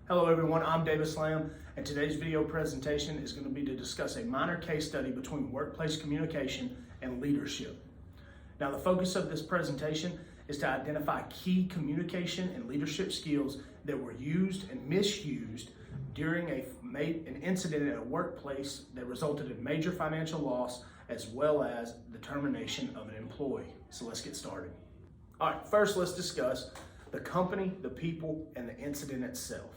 Hello everyone, I'm Davis Lamb, and today's video presentation is going to be to discuss a minor case study between workplace communication and leadership. Now, the focus of this presentation is to identify key communication and leadership skills that were used and misused during an incident at a workplace that resulted in major financial loss as well as the termination of an employee. So let's get started. All right, first let's discuss the company, the people, and the incident itself.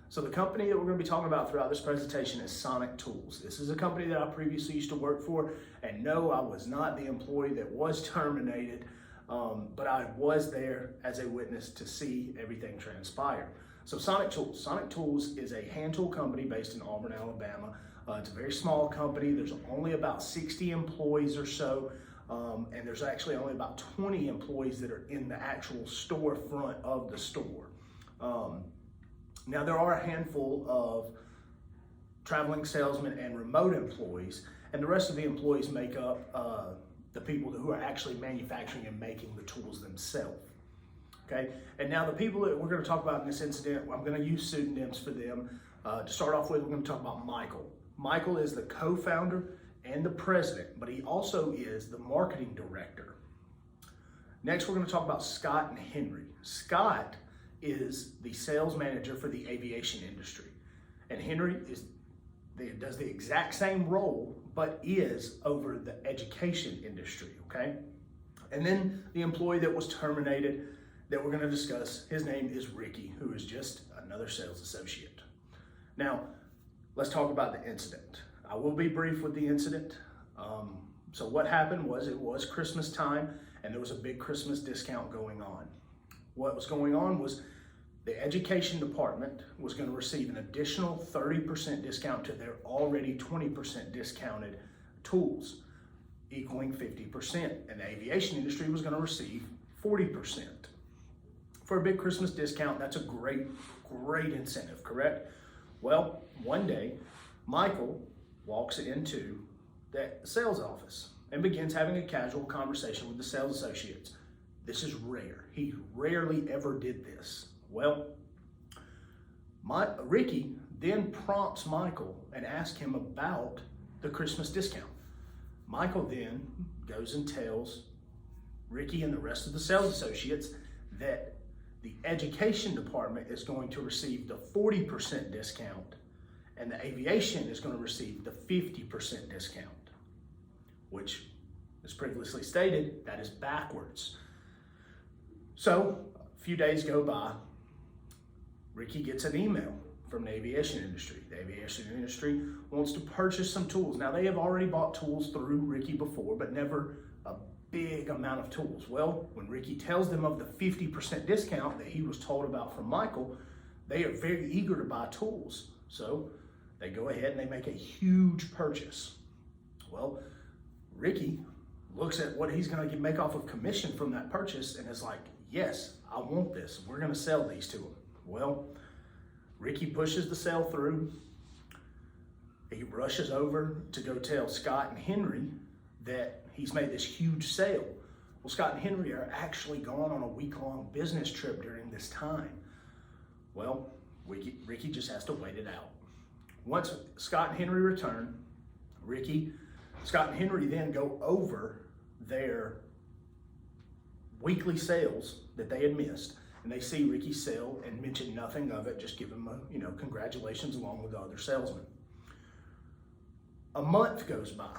So the company that we're going to be talking about throughout this presentation is Sonic Tools. This is a company that I previously used to work for, and no, I was not the employee that was terminated, but I was there as a witness to see everything transpire. So Sonic Tools is a hand tool company based in Auburn, Alabama. It's a very small company. There's only about 60 employees or so, and there's actually only about 20 employees that are in the actual storefront of the store. Now, there are a handful of traveling salesmen and remote employees, and the rest of the employees make up the people who are actually manufacturing and making the tools themselves. Okay, and now the people that we're going to talk about in this incident, I'm going to use pseudonyms for them. To start off with, we're going to talk about Michael. Michael is the co-founder and the president, but he also is the marketing director. Next, we're going to talk about Scott and Henry. Scott is the sales manager for the aviation industry, and Henry does the exact same role but is over the education industry. Okay, and then the employee that was terminated that we're going to discuss, his name is Ricky, who is just another sales associate. Now let's talk about the incident. I will be brief with the incident. So what happened was, it was Christmas time and there was a big Christmas discount going on. What was going on was the education department was going to receive an additional 30% discount to their already 20% discounted tools, equaling 50%. And the aviation industry was going to receive 40%. For a big Christmas discount, that's a great incentive, correct? Well, one day, Michael walks into the sales office and begins having a casual conversation with the sales associates. This is rare. He rarely ever did this. Well, Ricky then prompts Michael and asks him about the Christmas discount. Michael then goes and tells Ricky and the rest of the sales associates that the education department is going to receive the 40% discount and the aviation is going to receive the 50% discount, which, as previously stated, that is backwards. So a few days go by, Ricky gets an email from the aviation industry. The aviation industry wants to purchase some tools. Now, they have already bought tools through Ricky before, but never a big amount of tools. Well, when Ricky tells them of the 50% discount that he was told about from Michael, they are very eager to buy tools. So they go ahead and they make a huge purchase. Well, Ricky looks at what he's going to make off of commission from that purchase and is like, yes, I want this. We're going to sell these to him. Well, Ricky pushes the sale through. He rushes over to go tell Scott and Henry that he's made this huge sale. Well, Scott and Henry are actually gone on a week-long business trip during this time. Well, Ricky just has to wait it out. Once Scott and Henry return, Scott and Henry then go over their weekly sales that they had missed, and they see Ricky's sale and mention nothing of it, just give him congratulations along with the other salesmen. A month goes by.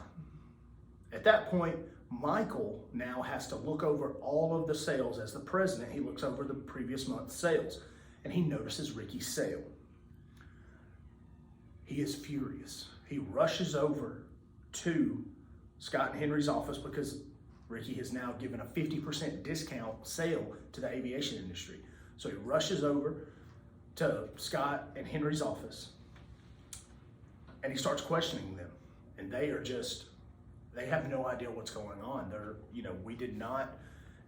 At that point, Michael now has to look over all of the sales. As the president, he looks over the previous month's sales, and he notices Ricky's sale. He is furious. He rushes over to Scott and Henry's office because Ricky has now given a 50% discount sale to the aviation industry. So he rushes over to Scott and Henry's office and he starts questioning them. And they have no idea what's going on. We did not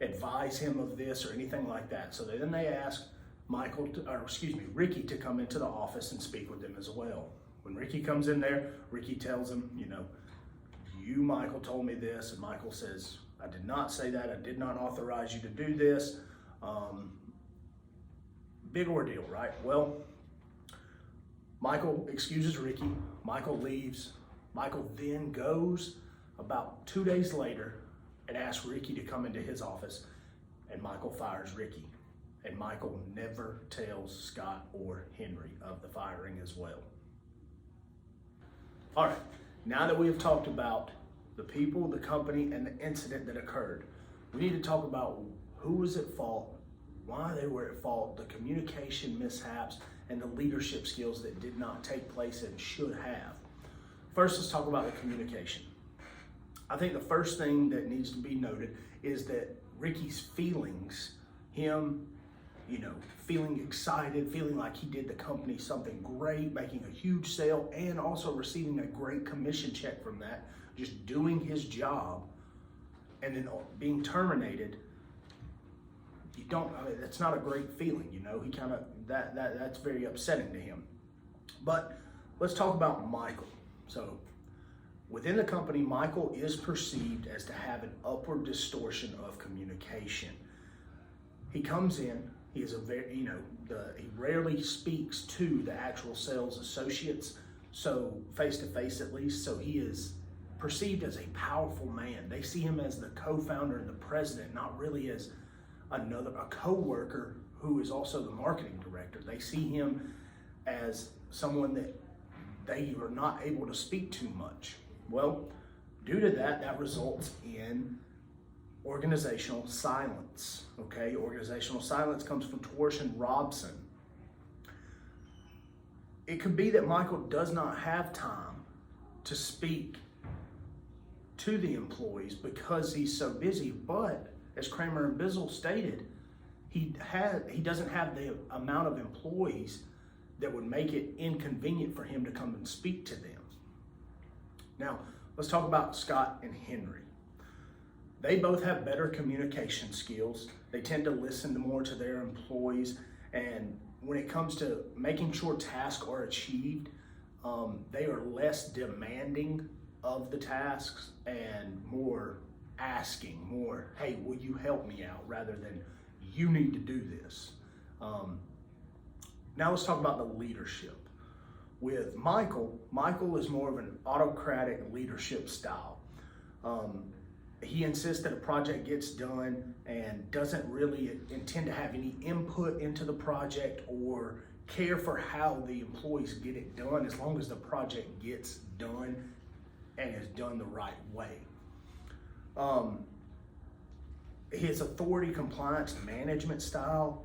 advise him of this or anything like that. So then they ask Ricky to come into the office and speak with them as well. When Ricky comes in there, Ricky tells him, you, Michael, told me this. And Michael says, I did not say that. I did not authorize you to do this. Big ordeal, right? Well, Michael excuses Ricky. Michael leaves. Michael then goes about 2 days later and asks Ricky to come into his office, and Michael fires Ricky. And Michael never tells Scott or Henry of the firing as well. All right, now that we have talked about the people, the company, and the incident that occurred, we need to talk about who was at fault, why they were at fault, the communication mishaps, and the leadership skills that did not take place and should have. First, let's talk about the communication. I think the first thing that needs to be noted is that Ricky's feelings, him, feeling excited, feeling like he did the company something great, making a huge sale, and also receiving a great commission check from that, just doing his job, and then being terminated. That's not a great feeling, he kind of, that's very upsetting to him. But let's talk about Michael. So within the company, Michael is perceived as to have an upward distortion of communication. He comes in, he is he rarely speaks to the actual sales associates, so face to face at least, so he is perceived as a powerful man. They see him as the co-founder and the president, not really as a co-worker who is also the marketing director. They see him as someone that they are not able to speak too much. Well, due to that results in organizational silence. Okay, organizational silence comes from Torsion Robson. It could be that Michael does not have time to speak to the employees because he's so busy, but as Kramer and Bizzle stated, he doesn't have the amount of employees that would make it inconvenient for him to come and speak to them. Now, let's talk about Scott and Henry. They both have better communication skills. They tend to listen more to their employees, and when it comes to making sure tasks are achieved, they are less demanding of the tasks and more asking, more, hey, will you help me out, rather than you need to do this. Now let's talk about the leadership. With Michael is more of an autocratic leadership style. He insists that a project gets done and doesn't really intend to have any input into the project or care for how the employees get it done, as long as the project gets done and is done the right way. His authority compliance management style,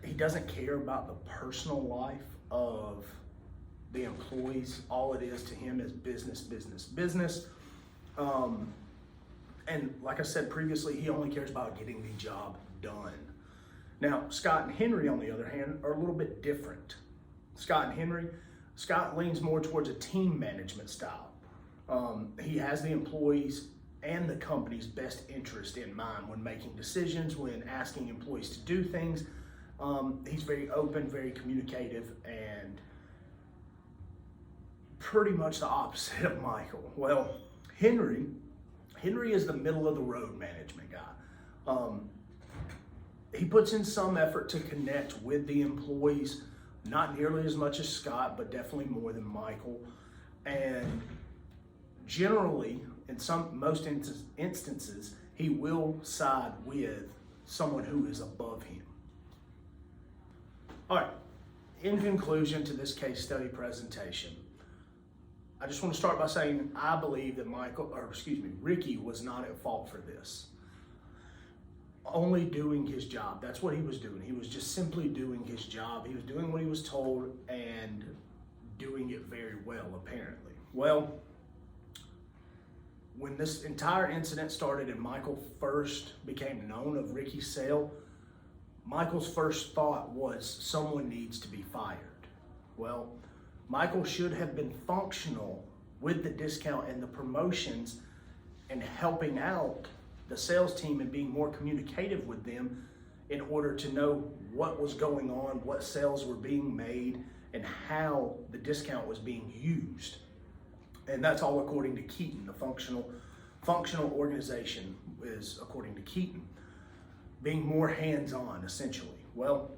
he doesn't care about the personal life of the employees. All it is to him is business, business, business. And like I said previously, he only cares about getting the job done. Now, Scott and Henry, on the other hand, are a little bit different. Scott leans more towards a team management style. He has the employees and the company's best interest in mind when making decisions, when asking employees to do things. He's very open, very communicative, and pretty much the opposite of Michael. Well, Henry is the middle of the road management guy. He puts in some effort to connect with the employees, not nearly as much as Scott, but definitely more than Michael. And generally, in most instances, he will side with someone who is above him. All right, in conclusion to this case study presentation, I just want to start by saying I believe that Ricky was not at fault for this. Only doing his job. That's what he was doing. He was just simply doing his job. He was doing what he was told and doing it very well, apparently. Well, when this entire incident started and Michael first became known of Ricky's sale, Michael's first thought was someone needs to be fired. Well, Michael should have been functional with the discount and the promotions and helping out the sales team and being more communicative with them in order to know what was going on, what sales were being made, and how the discount was being used. And that's all according to Keaton. The functional organization is, according to Keaton, being more hands-on, essentially. Well,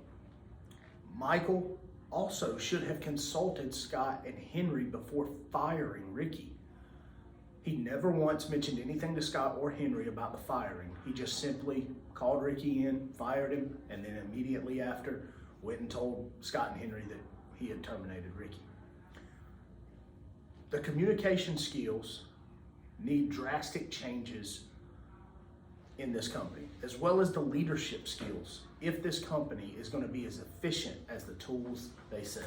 Michael also should have consulted Scott and Henry before firing Ricky. He never once mentioned anything to Scott or Henry about the firing. He just simply called Ricky in, fired him, and then immediately after went and told Scott and Henry that he had terminated Ricky. The communication skills need drastic changes in this company, as well as the leadership skills, if this company is going to be as efficient as the tools they sell.